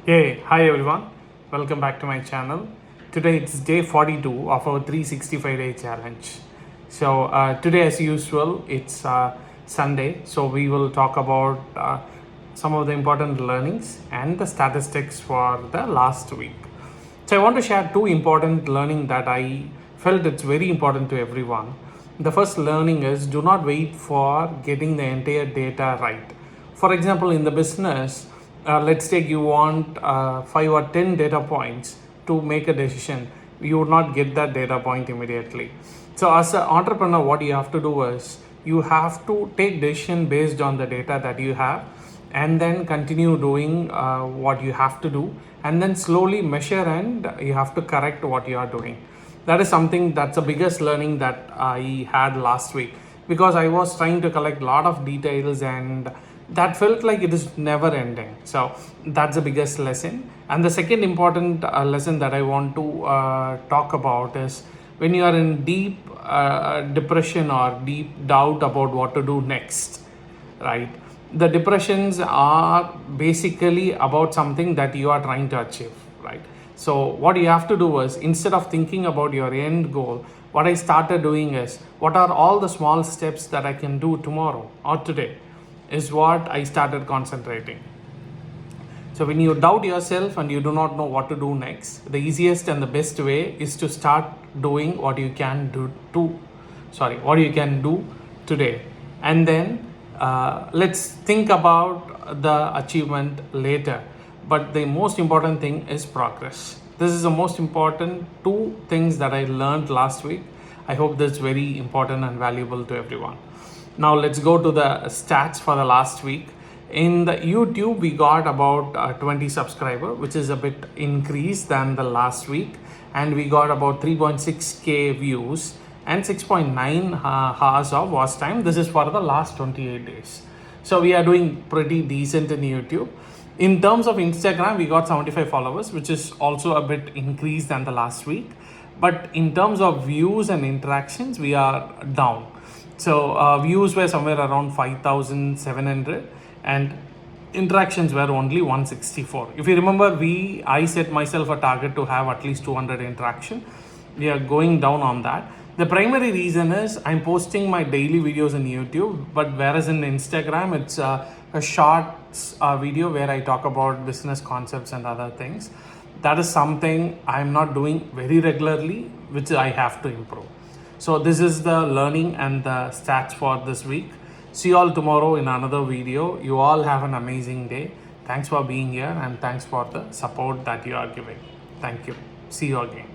Hey, hi everyone. Welcome back to my channel. Today it's day 42 of our 365-day challenge. Today, as usual, it's Sunday. So we will talk about some of the important learnings and the statistics for the last week. So I want to share two important learning that I felt it's very important to everyone. The first learning is do not wait for getting the entire data right. For example, in the business, let's take you want 5 or 10 data points to make a decision. You would not get that data point immediately. So as an entrepreneur, what you have to do is you have to take decision based on the data that you have, and then continue doing what you have to do, and then slowly measure, and you have to correct what you are doing. That is something that's the biggest learning that I had last week, because I was trying to collect a lot of details and that felt like it is never ending. So that's the biggest lesson. And the second important lesson that I want to talk about is when you are in deep depression or deep doubt about what to do next, right? The depressions are basically about something that you are trying to achieve, right? So what you have to do is, instead of thinking about your end goal, what I started doing is, what are all the small steps that I can do tomorrow or today, is what I started concentrating. So when you doubt yourself and you do not know what to do next, the easiest and the best way is to start doing what you can what you can do today. And then let's think about the achievement later. But the most important thing is progress. This is the most important two things that I learned last week. I hope that's very important and valuable to everyone. Now let's go to the stats for the last week. In the YouTube, we got about 20 subscriber, which is a bit increased than the last week, and we got about 3.6k views and 6.9 hours of watch time. This is for the last 28 days. So we are doing pretty decent in YouTube. In terms of Instagram, we got 75 followers, which is also a bit increased than the last week. But in terms of views and interactions, we are down. So views were somewhere around 5,700 and interactions were only 164. If you remember, I set myself a target to have at least 200 interaction. We are going down on that. The primary reason is I'm posting my daily videos in YouTube, but whereas in Instagram, it's a short video where I talk about business concepts and other things. That is something I'm not doing very regularly, which I have to improve. So this is the learning and the stats for this week. See you all tomorrow in another video. You all have an amazing day. Thanks for being here and thanks for the support that you are giving. Thank you. See you again.